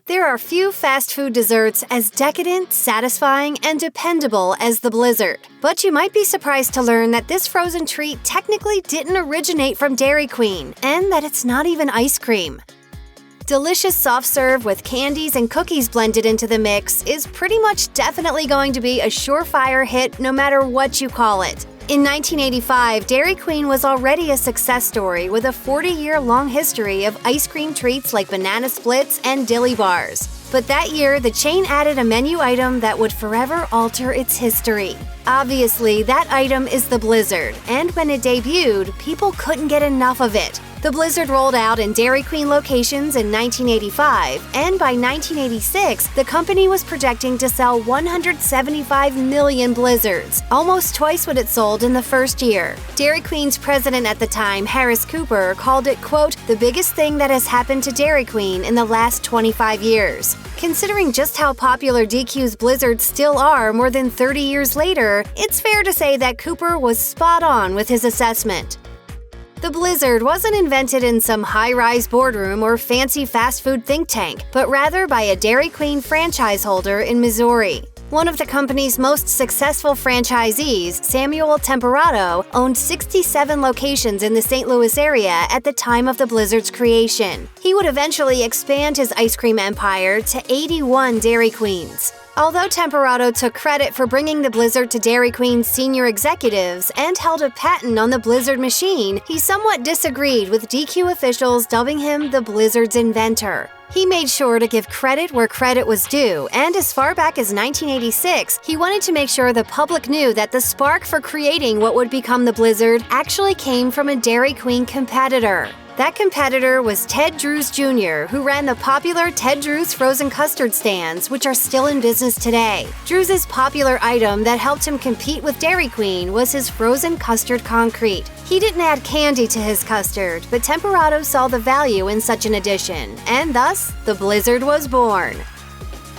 There are few fast food desserts as decadent, satisfying, and dependable as the Blizzard. But you might be surprised to learn that this frozen treat technically didn't originate from Dairy Queen, and that it's not even ice cream. Delicious soft serve with candies and cookies blended into the mix is pretty much definitely going to be a surefire hit no matter what you call it. In 1985, Dairy Queen was already a success story with a 40-year-long history of ice cream treats like banana splits and dilly bars. But that year, the chain added a menu item that would forever alter its history. Obviously, that item is the Blizzard, and when it debuted, people couldn't get enough of it. The Blizzard rolled out in Dairy Queen locations in 1985, and by 1986, the company was projecting to sell 175 million Blizzards, almost twice what it sold in the first year. Dairy Queen's president at the time, Harris Cooper, called it, quote, "the biggest thing that has happened to Dairy Queen in the last 25 years. Considering just how popular DQ's Blizzards still are more than 30 years later, it's fair to say that Cooper was spot on with his assessment. The Blizzard wasn't invented in some high-rise boardroom or fancy fast food think tank, but rather by a Dairy Queen franchise holder in Missouri. One of the company's most successful franchisees, Samuel Temperato, owned 67 locations in the St. Louis area at the time of the Blizzard's creation. He would eventually expand his ice cream empire to 81 Dairy Queens. Although Temperato took credit for bringing the Blizzard to Dairy Queen's senior executives and held a patent on the Blizzard machine, he somewhat disagreed with DQ officials dubbing him the Blizzard's inventor. He made sure to give credit where credit was due, and as far back as 1986, he wanted to make sure the public knew that the spark for creating what would become the Blizzard actually came from a Dairy Queen competitor. That competitor was Ted Drewes Jr., who ran the popular Ted Drewes frozen custard stands, which are still in business today. Drewes' popular item that helped him compete with Dairy Queen was his frozen custard concrete. He didn't add candy to his custard, but Temperato saw the value in such an addition, and thus, the Blizzard was born.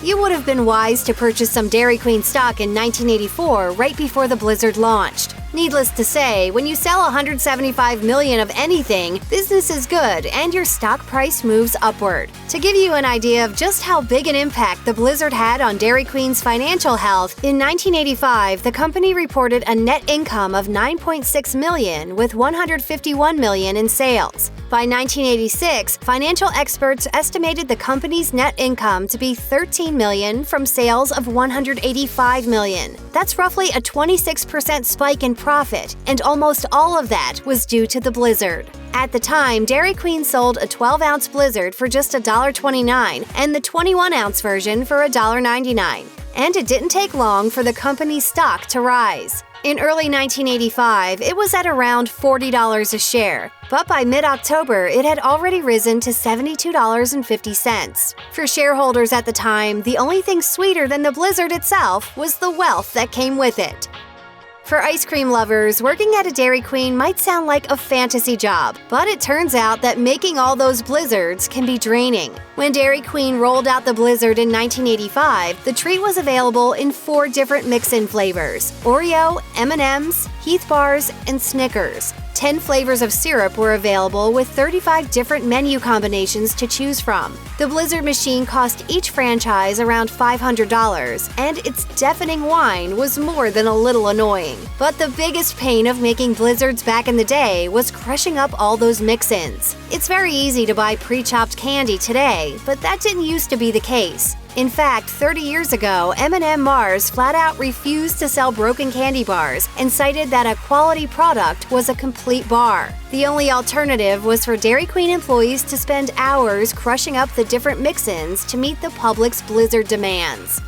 You would have been wise to purchase some Dairy Queen stock in 1984, right before the Blizzard launched. Needless to say, when you sell 175 million of anything, business is good and your stock price moves upward. To give you an idea of just how big an impact the Blizzard had on Dairy Queen's financial health, in 1985, the company reported a net income of $9.6 million with $151 million in sales. By 1986, financial experts estimated the company's net income to be $13 million from sales of $185 million. That's roughly a 26% spike in profit, and almost all of that was due to the Blizzard. At the time, Dairy Queen sold a 12-ounce Blizzard for just $1.29 and the 21-ounce version for $1.99. And it didn't take long for the company's stock to rise. In early 1985, it was at around $40 a share, but by mid-October, it had already risen to $72.50. For shareholders at the time, the only thing sweeter than the Blizzard itself was the wealth that came with it. For ice cream lovers, working at a Dairy Queen might sound like a fantasy job, but it turns out that making all those Blizzards can be draining. When Dairy Queen rolled out the Blizzard in 1985, the treat was available in 4 different mix-in flavors: Oreo, M&M's, Heath Bars, and Snickers. 10 flavors of syrup were available with 35 different menu combinations to choose from. The Blizzard machine cost each franchise around $500, and its deafening whine was more than a little annoying. But the biggest pain of making Blizzards back in the day was crushing up all those mix-ins. It's very easy to buy pre-chopped candy today, but that didn't used to be the case. In fact, 30 years ago, M&M Mars flat out refused to sell broken candy bars and cited that a quality product was a complete bar. The only alternative was for Dairy Queen employees to spend hours crushing up the different mix-ins to meet the public's Blizzard demands.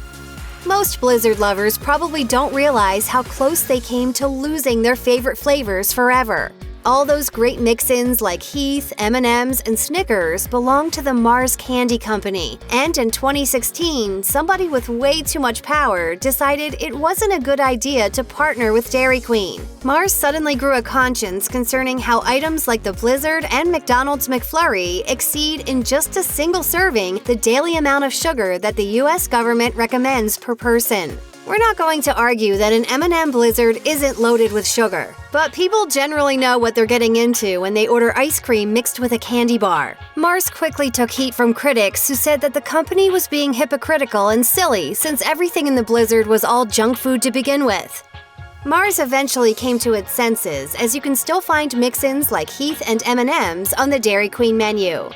Most Blizzard lovers probably don't realize how close they came to losing their favorite flavors forever. All those great mix-ins like Heath, M&M's, and Snickers belong to the Mars Candy Company. And in 2016, somebody with way too much power decided it wasn't a good idea to partner with Dairy Queen. Mars suddenly grew a conscience concerning how items like the Blizzard and McDonald's McFlurry exceed in just a single serving the daily amount of sugar that the U.S. government recommends per person. We're not going to argue that an M&M Blizzard isn't loaded with sugar, but people generally know what they're getting into when they order ice cream mixed with a candy bar. Mars quickly took heat from critics who said that the company was being hypocritical and silly since everything in the Blizzard was all junk food to begin with. Mars eventually came to its senses, as you can still find mix-ins like Heath and M&M's on the Dairy Queen menu.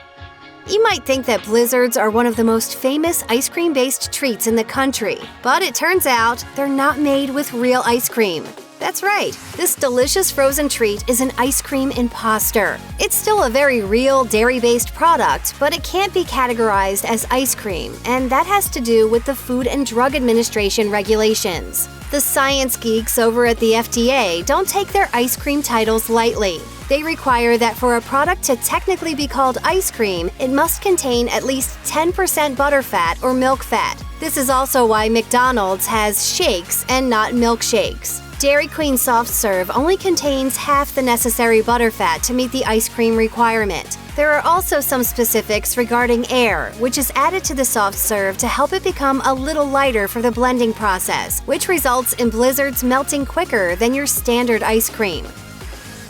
You might think that Blizzards are one of the most famous ice cream-based treats in the country, but it turns out they're not made with real ice cream. That's right, this delicious frozen treat is an ice cream imposter. It's still a very real dairy-based product, but it can't be categorized as ice cream, and that has to do with the Food and Drug Administration regulations. The science geeks over at the FDA don't take their ice cream titles lightly. They require that for a product to technically be called ice cream, it must contain at least 10% butterfat or milk fat. This is also why McDonald's has shakes and not milkshakes. Dairy Queen Soft Serve only contains half the necessary butterfat to meet the ice cream requirement. There are also some specifics regarding air, which is added to the soft serve to help it become a little lighter for the blending process, which results in Blizzards melting quicker than your standard ice cream.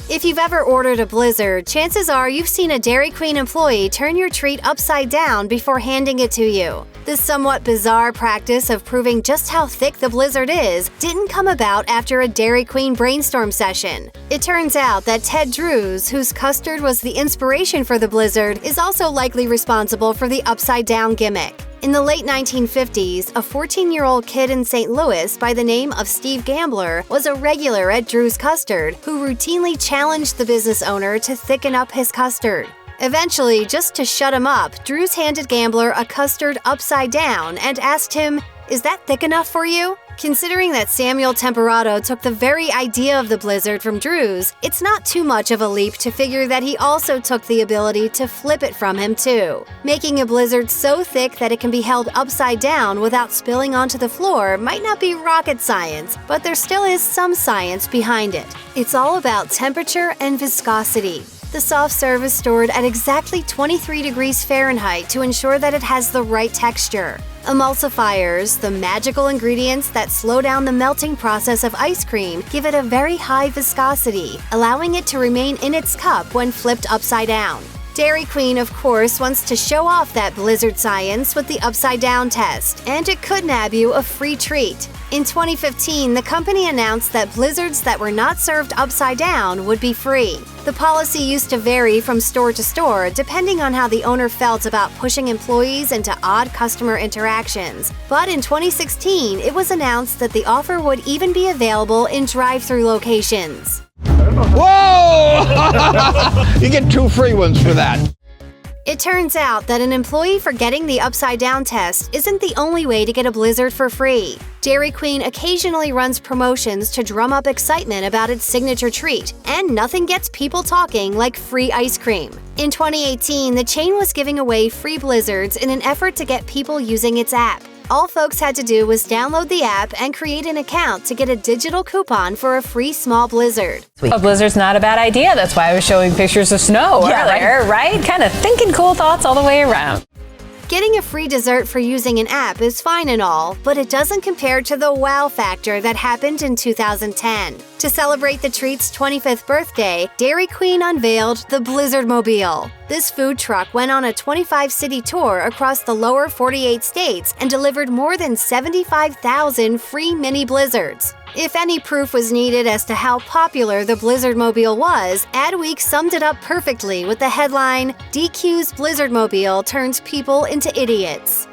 If you've ever ordered a Blizzard, chances are you've seen a Dairy Queen employee turn your treat upside down before handing it to you. This somewhat bizarre practice of proving just how thick the Blizzard is didn't come about after a Dairy Queen brainstorm session. It turns out that Ted Drewes, whose custard was the inspiration for the Blizzard, is also likely responsible for the upside-down gimmick. In the late 1950s, a 14-year-old kid in St. Louis by the name of Steve Gambler was a regular at Drewes Custard who routinely challenged the business owner to thicken up his custard. Eventually, just to shut him up, Drewes handed Gambler a custard upside down and asked him, "Is that thick enough for you?" Considering that Samuel Temperato took the very idea of the Blizzard from Drewes, it's not too much of a leap to figure that he also took the ability to flip it from him too. Making a Blizzard so thick that it can be held upside down without spilling onto the floor might not be rocket science, but there still is some science behind it. It's all about temperature and viscosity. The soft serve is stored at exactly 23 degrees Fahrenheit to ensure that it has the right texture. Emulsifiers, the magical ingredients that slow down the melting process of ice cream, give it a very high viscosity, allowing it to remain in its cup when flipped upside down. Dairy Queen, of course, wants to show off that Blizzard science with the upside-down test, and it could nab you a free treat. In 2015, the company announced that Blizzards that were not served upside down would be free. The policy used to vary from store to store depending on how the owner felt about pushing employees into odd customer interactions. But in 2016, it was announced that the offer would even be available in drive-thru locations. Whoa! You get 2 free ones for that. It turns out that an employee forgetting the upside-down test isn't the only way to get a Blizzard for free. Dairy Queen occasionally runs promotions to drum up excitement about its signature treat, and nothing gets people talking like free ice cream. In 2018, the chain was giving away free Blizzards in an effort to get people using its app. All folks had to do was download the app and create an account to get a digital coupon for a free small Blizzard. A blizzard's not a bad idea. That's why I was showing pictures of snow earlier, right? Kind of thinking cool thoughts all the way around. Getting a free dessert for using an app is fine and all, but it doesn't compare to the wow factor that happened in 2010. To celebrate the treat's 25th birthday, Dairy Queen unveiled the Blizzard Mobile. This food truck went on a 25-city tour across the lower 48 states and delivered more than 75,000 free mini Blizzards. If any proof was needed as to how popular the Blizzard Mobile was, Adweek summed it up perfectly with the headline, "DQ's Blizzard Mobile turns people into idiots."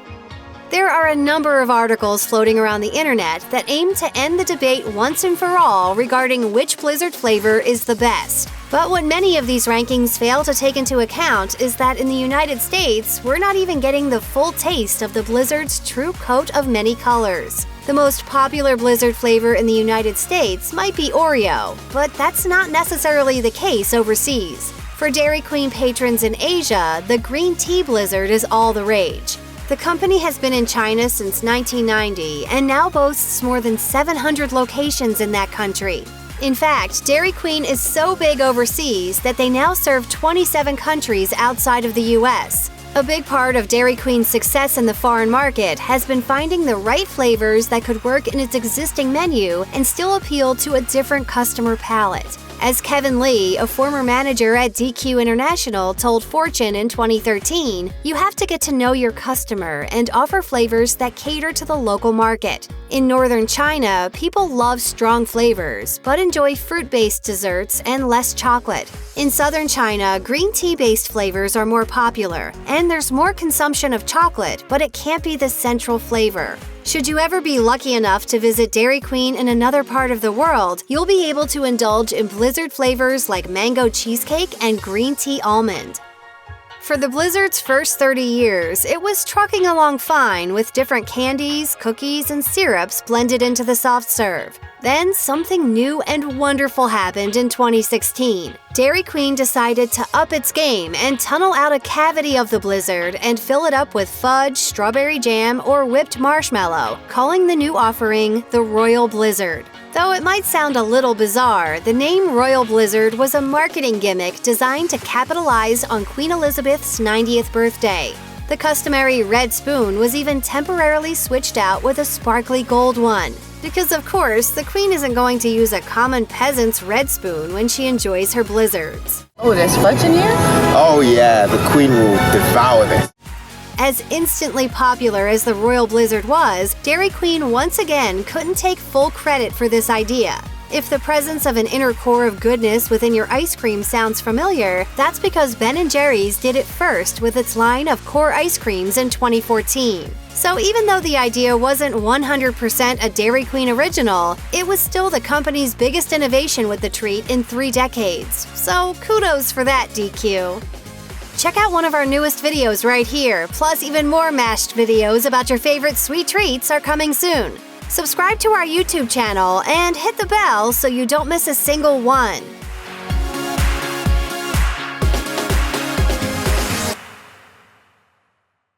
There are a number of articles floating around the internet that aim to end the debate once and for all regarding which Blizzard flavor is the best. But what many of these rankings fail to take into account is that in the United States, we're not even getting the full taste of the Blizzard's true coat of many colors. The most popular Blizzard flavor in the United States might be Oreo, but that's not necessarily the case overseas. For Dairy Queen patrons in Asia, the green tea Blizzard is all the rage. The company has been in China since 1990 and now boasts more than 700 locations in that country. In fact, Dairy Queen is so big overseas that they now serve 27 countries outside of the US. A big part of Dairy Queen's success in the foreign market has been finding the right flavors that could work in its existing menu and still appeal to a different customer palate. As Kevin Lee, a former manager at DQ International, told Fortune in 2013, you have to get to know your customer and offer flavors that cater to the local market. In northern China, people love strong flavors, but enjoy fruit-based desserts and less chocolate. In southern China, green tea-based flavors are more popular, and there's more consumption of chocolate, but it can't be the central flavor. Should you ever be lucky enough to visit Dairy Queen in another part of the world, you'll be able to indulge in Blizzard flavors like mango cheesecake and green tea almond. For the Blizzard's first 30 years, it was trucking along fine with different candies, cookies, and syrups blended into the soft serve. Then something new and wonderful happened in 2016. Dairy Queen decided to up its game and tunnel out a cavity of the Blizzard and fill it up with fudge, strawberry jam, or whipped marshmallow, calling the new offering the Royal Blizzard. Though it might sound a little bizarre, the name Royal Blizzard was a marketing gimmick designed to capitalize on Queen Elizabeth's 90th birthday. The customary red spoon was even temporarily switched out with a sparkly gold one. Because of course, the Queen isn't going to use a common peasant's red spoon when she enjoys her blizzards. Oh, there's fudge in here? Oh yeah, the Queen will devour this. As instantly popular as the Royal Blizzard was, Dairy Queen once again couldn't take full credit for this idea. If the presence of an inner core of goodness within your ice cream sounds familiar, that's because Ben & Jerry's did it first with its line of core ice creams in 2014. So even though the idea wasn't 100% a Dairy Queen original, it was still the company's biggest innovation with the treat in 3 decades. So kudos for that, DQ. Check out one of our newest videos right here, plus even more mashed videos about your favorite sweet treats are coming soon. Subscribe to our YouTube channel and hit the bell so you don't miss a single one.